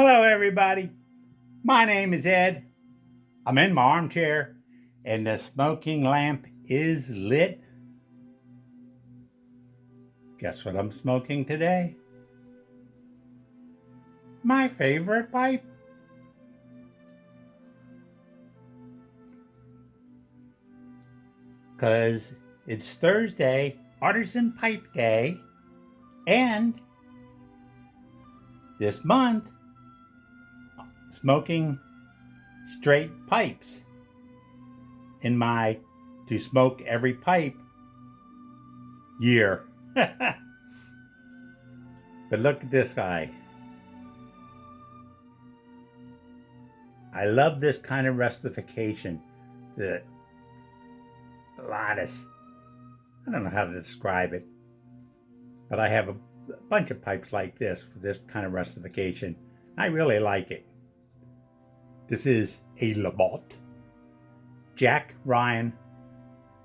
Hello, everybody. My name is Ed. I'm in my armchair, and the smoking lamp is lit. Guess what I'm smoking today? My favorite pipe. Because it's Thursday, Artisan Pipe Day, and this month, smoking straight pipes in my to smoke every pipe year. But look at this guy. I love this kind of rustification. I don't know how to describe it, but I have a bunch of pipes like this for this kind of rustification. I really like it. This is a Labatt, Jack Ryan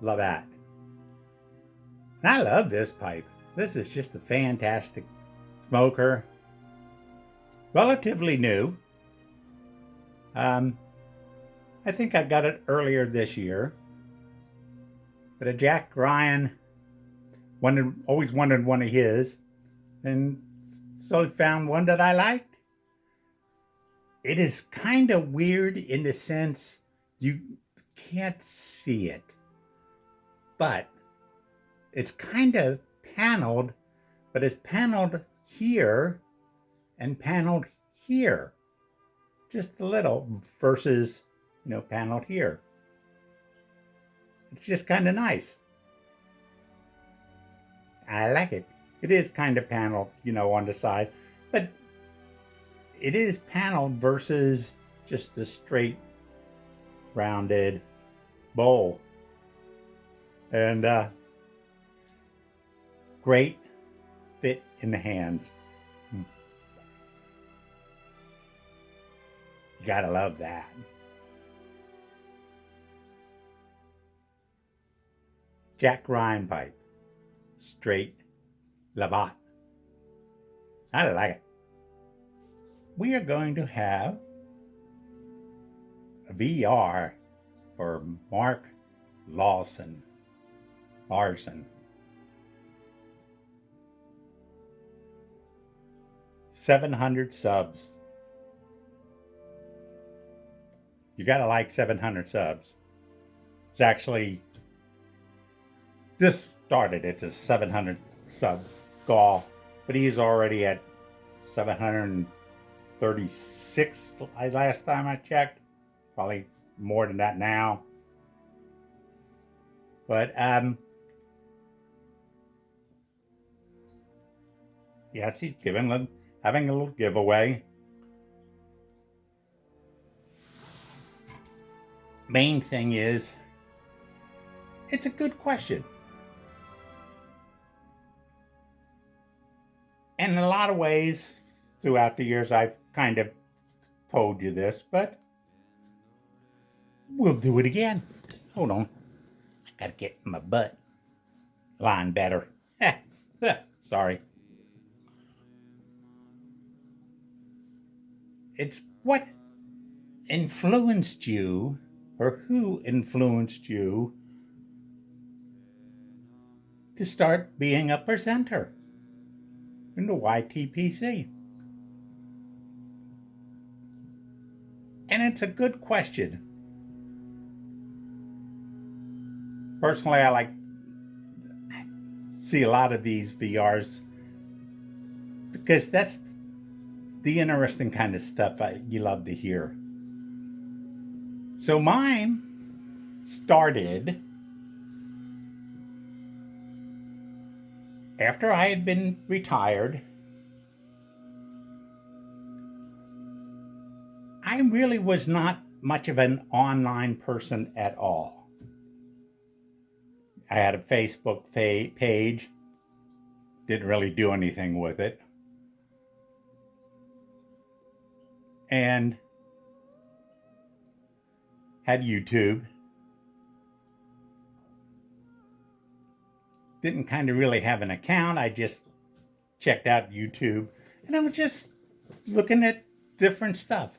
Labatt. And I love this pipe. This is just a fantastic smoker. Relatively new. I think I got it earlier this year. But a Jack Ryan, always wanted one of his, and so I found one that I liked. It is kind of weird in the sense you can't see it, but it's kind of paneled, but it's paneled here and paneled here, just a little versus, paneled here. It's just kind of nice. I like it. It is kind of paneled, on the side, but it is paneled versus just the straight rounded bowl. And great fit in the hands. You gotta love that. Jack Ryan pipe. Straight Labatt. I like it. We are going to have a VR for Marc Lawson. 700 subs. You gotta like 700 subs. It's actually, this started, it's a 700 sub goal, but he's already at 736 last time I checked. Probably more than that now. But yes, he's having a little giveaway. Main thing is, it's a good question. And in a lot of ways, throughout the years, I've kind of told you this, but we'll do it again. Hold on. I gotta get my butt lying better. Sorry. It's what influenced you, or who influenced you to start being a presenter in the YTPC? And it's a good question. Personally, I see a lot of these VRs because that's the interesting kind of stuff you love to hear. So mine started after I had been retired. I really was not much of an online person at all. I had a Facebook page, didn't really do anything with it. And had YouTube. Didn't kind of really have an account. I just checked out YouTube, and I was just looking at different stuff.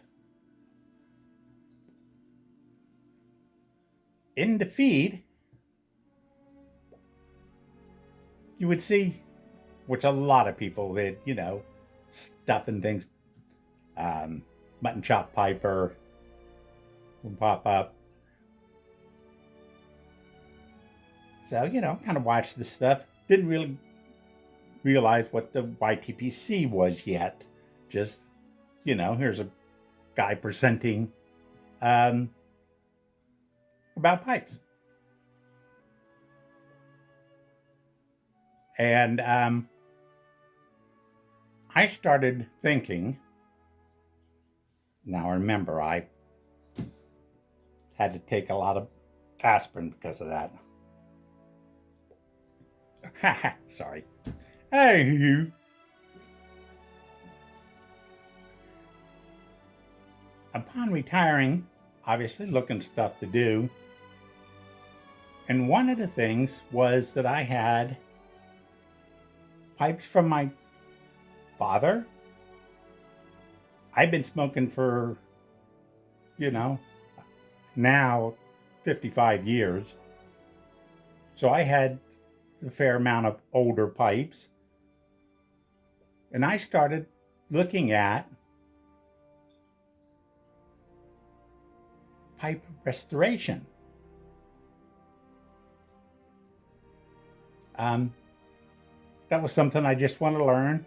In the feed, you would see, which a lot of people did, stuff and things. Mutton chop piper would pop up. So, kind of watched this stuff. Didn't really realize what the YTPC was yet. Just, here's a guy presenting about pipes. And I started thinking, now remember, I had to take a lot of aspirin because of that. Sorry. Hey, you. Upon retiring, obviously looking stuff to do. And one of the things was that I had pipes from my father. I've been smoking for, now 55 years. So I had a fair amount of older pipes. And I started looking at pipe restoration. That was something I just want to learn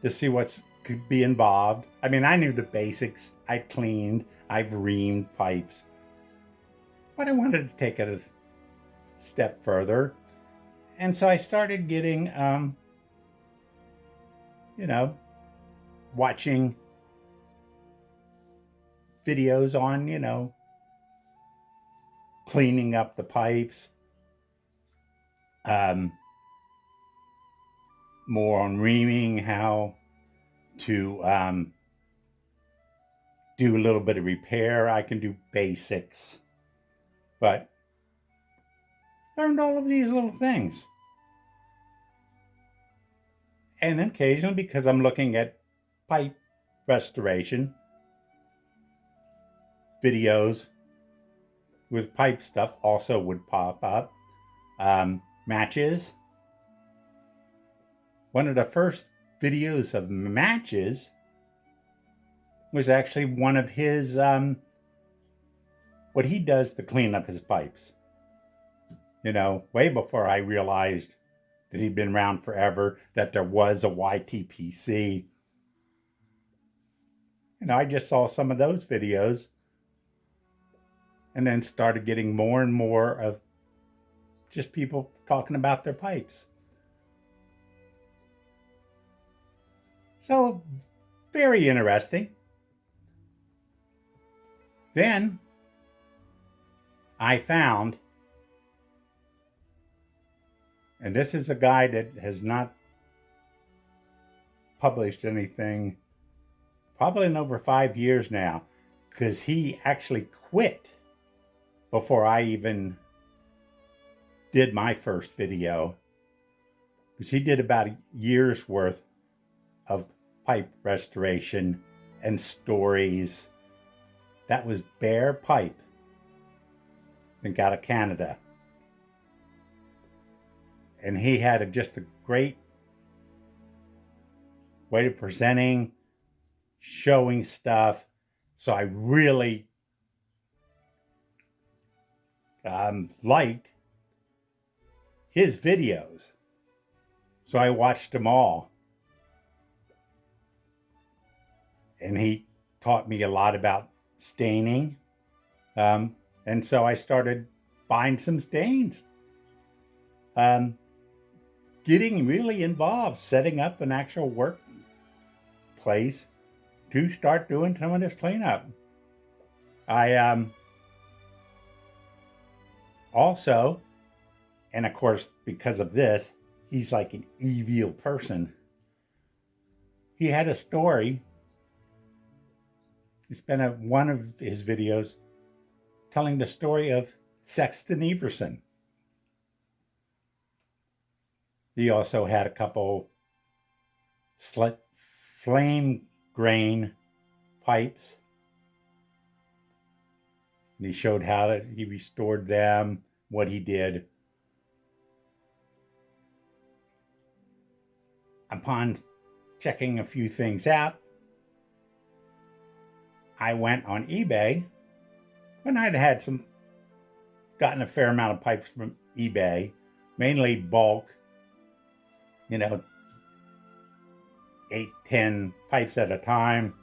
to see what could be involved. I mean, I knew the basics. I cleaned, I've reamed pipes. But I wanted to take it a step further. And so I started getting, watching videos on, cleaning up the pipes. More on reaming, how to do a little bit of repair. I can do basics, but learned all of these little things. And then occasionally, because I'm looking at pipe restoration videos with pipe stuff also would pop up. Matches. One of the first videos of matches was actually one of his, what he does to clean up his pipes. Way before I realized that he'd been around forever, that there was a YTPC. I just saw some of those videos and then started getting more and more of just people talking about their pipes. So, very interesting. Then, I found, and this is a guy that has not published anything probably in over 5 years now, because he actually quit before I even did my first video, because he did about a year's worth of pipe restoration and stories. That was Bear Pipe, I think out of Canada. And he had just a great way of presenting, showing stuff. So I really liked his videos. So I watched them all. And he taught me a lot about staining. And so I started buying some stains. Getting really involved, setting up an actual workplace to start doing some of this cleanup. I also, and of course, because of this, he's like an evil person. He had a story. He spent one of his videos telling the story of Sexton Everson. He also had a couple flame grain pipes. And he showed how he restored them, what he did. Upon checking a few things out, I went on eBay, and I'd gotten a fair amount of pipes from eBay, mainly bulk, 8, 10 pipes at a time,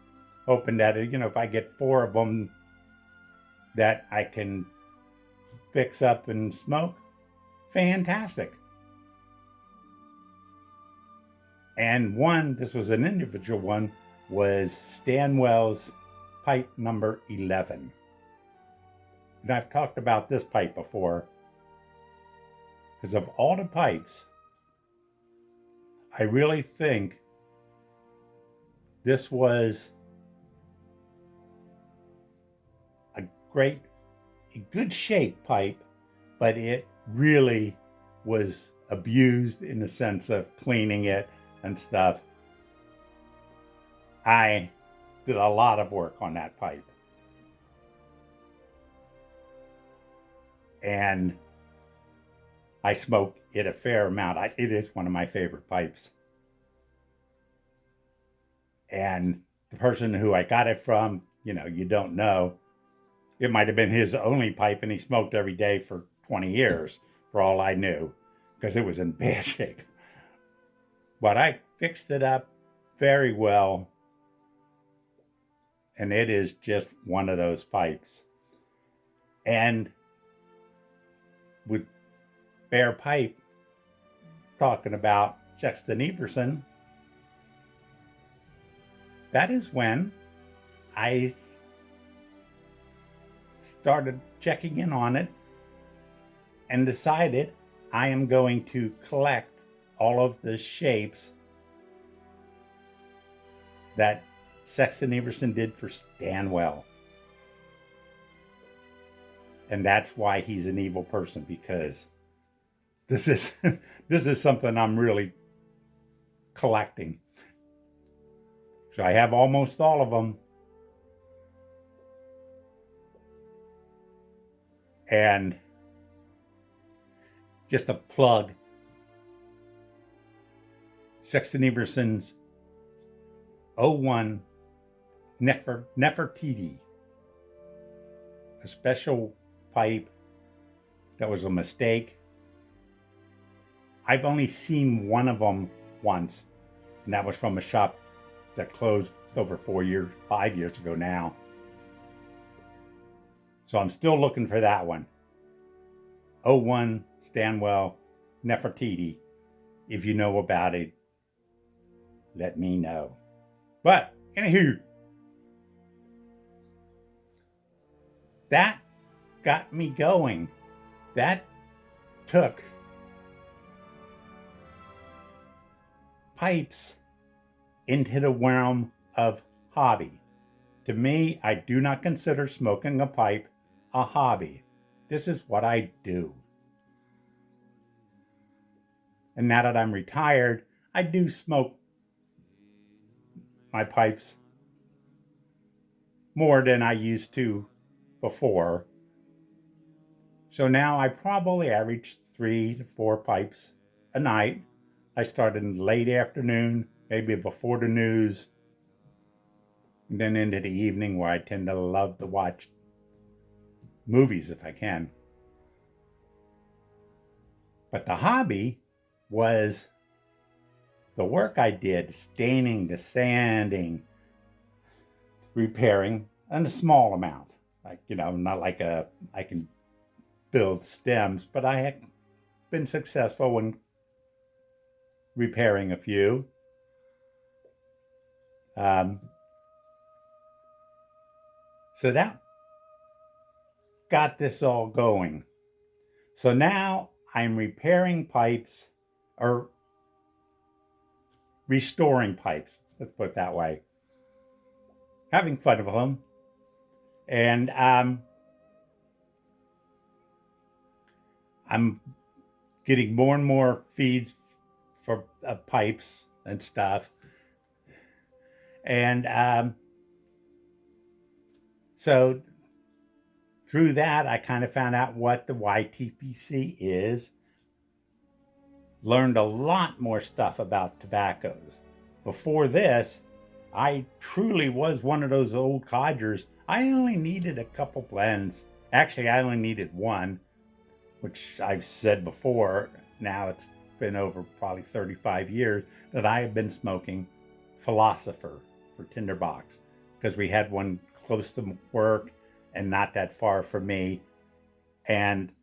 hoping that, if I get 4 of them that I can fix up and smoke, fantastic. And this was an individual one, was Stanwell's pipe number 11. And I've talked about this pipe before, because of all the pipes, I really think this was a good shaped pipe, but it really was abused in the sense of cleaning it and stuff. I did a lot of work on that pipe. And I smoke it a fair amount. It is one of my favorite pipes. And the person who I got it from, you don't know. It might have been his only pipe, and he smoked every day for 20 years, for all I knew, because it was in bad shape. But I fixed it up very well, and it is just one of those pipes. And with Bear Pipe talking about Sexton Everson, that is when I started checking in on it and decided I am going to collect all of the shapes that Sexton Everson did for Stanwell. And that's why he's an evil person, because this is this is something I'm really collecting. So I have almost all of them. And just a plug, Sexton Everson's 01 Nefertiti, a special pipe that was a mistake. I've only seen one of them once, and that was from a shop that closed over 5 years ago now. So I'm still looking for that one. 01 Stanwell Nefertiti. If you know about it, let me know. But anywho, that got me going. That took pipes into the realm of hobby. To me, I do not consider smoking a pipe a hobby. This is what I do. And now that I'm retired, I do smoke my pipes more than I used to before. So now I probably average 3 to 4 pipes a night. I start in the late afternoon, maybe before the news, and then into the evening, where I tend to love to watch movies if I can. But the hobby was the work I did, staining, the sanding, repairing, and a small amount. Not like I can build stems, but I have been successful in repairing a few. So that got this all going. So now I'm repairing pipes, or restoring pipes, let's put it that way. Having fun with them. And I'm getting more and more feeds for pipes and stuff. And so through that, I kind of found out what the YTPC is, learned a lot more stuff about tobaccos. Before this, I truly was one of those old codgers. I only needed a couple blends. Actually, I only needed one, which I've said before. Now it's been over probably 35 years that I have been smoking Philosopher for Tinderbox, because we had one close to work and not that far from me. And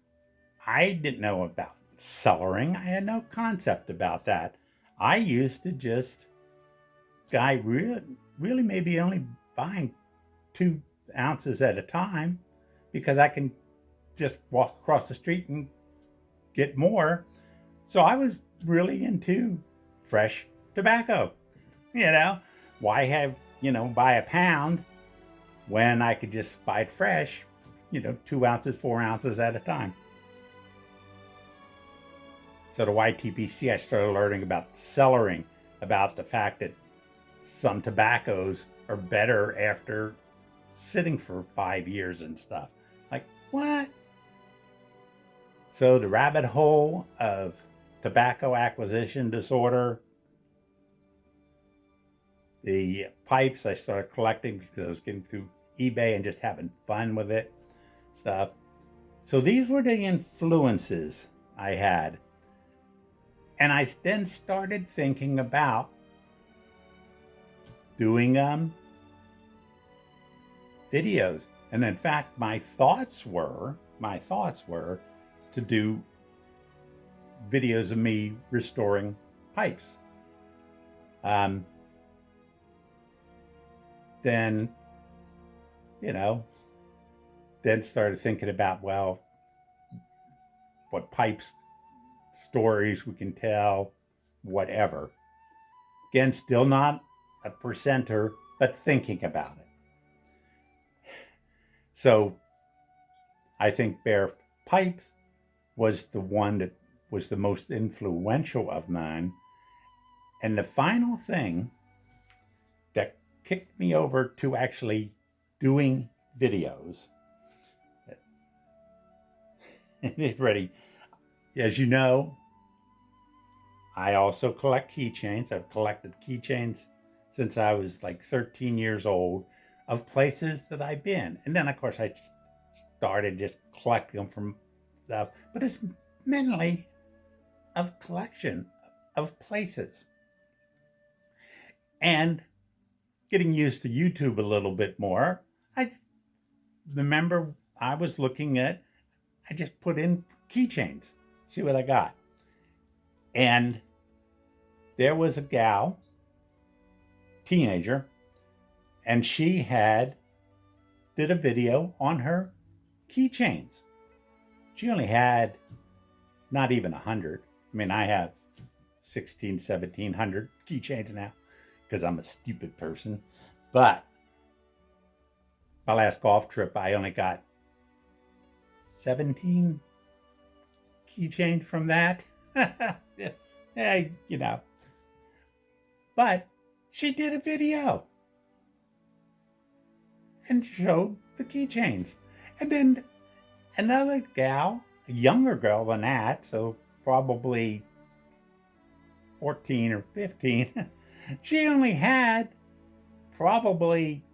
I didn't know about cellaring. I had no concept about that. I used to just, really maybe only buying 2 ounces at a time, because I can just walk across the street and get more. So I was really into fresh tobacco. Why have, buy a pound when I could just buy it fresh, 2 ounces, 4 ounces at a time. So the YTPC, I started learning about cellaring, about the fact that some tobaccos are better after sitting for 5 years and stuff. Like, what? So the rabbit hole of tobacco acquisition disorder, the pipes I started collecting because I was getting through eBay and just having fun with it, stuff. So these were the influences I had. And I then started thinking about doing videos. And in fact, my thoughts were to do videos of me restoring pipes. Then started thinking about, well, what pipes stories we can tell, whatever. Again, still not a percenter, but thinking about it. So I think Bear Pipes was the one that was the most influential of mine. And the final thing that kicked me over to actually doing videos, ready. As you know, I also collect keychains. I've collected keychains since I was like 13 years old of places that I've been. And then, of course, I started just collecting them from stuff. But it's mainly of collection of places. And getting used to YouTube a little bit more, I remember I was looking at, I just put in keychains, see what I got. And there was a gal, teenager, and she did a video on her keychains. She only had not even 100. I mean, I have 1,700 keychains now because I'm a stupid person. But my last golf trip, I only got 17 keychains from that. Yeah, But she did a video and showed the keychains. And then another gal, a younger girl than that, so probably 14 or 15, she only had probably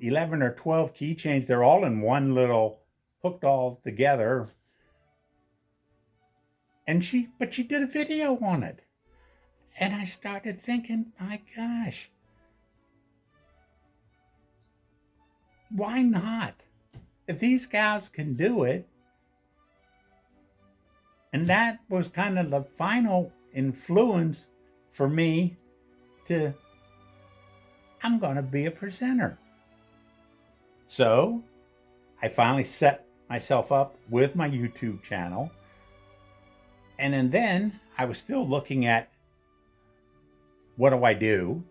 11 or 12 keychains. They're all in one little, hooked all together. But she did a video on it. And I started thinking, my gosh, why not? If these gals can do it, and that was kind of the final influence for me to, I'm going to be a presenter. So I finally set myself up with my YouTube channel. And then I was still looking at, what do I do?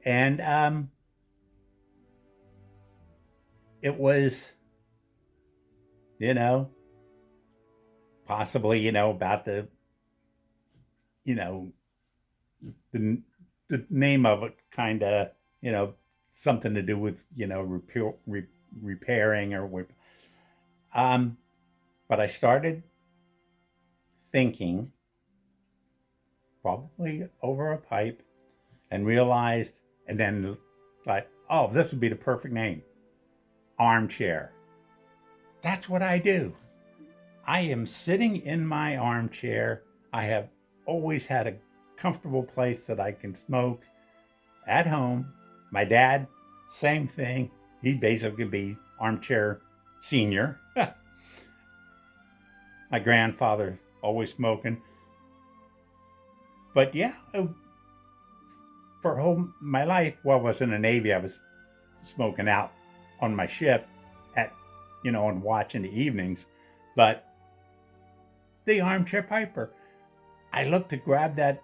And it was, possibly, about the name of it kind of you know, something to do with, repairing um, but I started thinking, probably over a pipe, and realized, and then like, oh, this would be the perfect name, armchair. That's what I do. I am sitting in my armchair. I have always had a comfortable place that I can smoke at home. My dad, same thing. He'd basically be armchair senior. My grandfather, always smoking. But yeah, for whole my life, while I was in the Navy, I was smoking out on my ship at, on watch in the evenings. But the armchair piper, I looked to grab that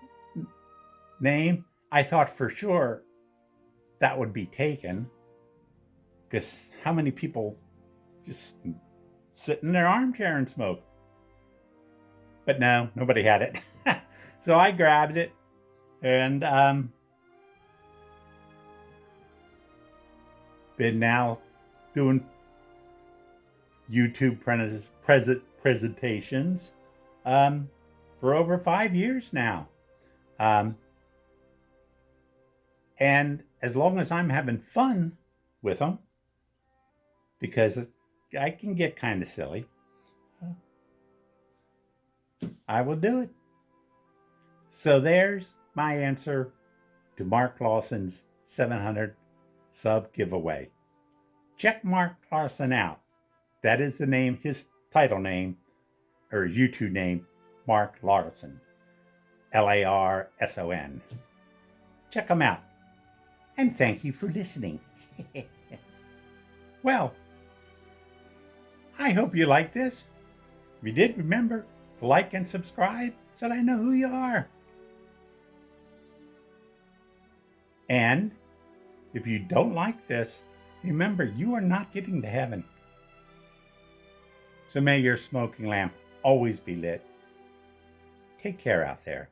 name. I thought for sure that would be taken, because how many people just sit in their armchair and smoke? But no, nobody had it. So I grabbed it, and been now doing YouTube presentations for over 5 years now. And as long as I'm having fun with them, because I can get kind of silly, I will do it. So there's my answer to Marc Lawson's 700 sub giveaway. Check Marc Lawson out. That is the name, his title name, or YouTube name, Marc Lawson. Larson. Check him out. And thank you for listening. Well, I hope you like this. If you did, remember to like and subscribe so that I know who you are. And if you don't like this, remember, you are not getting to heaven. So may your smoking lamp always be lit. Take care out there.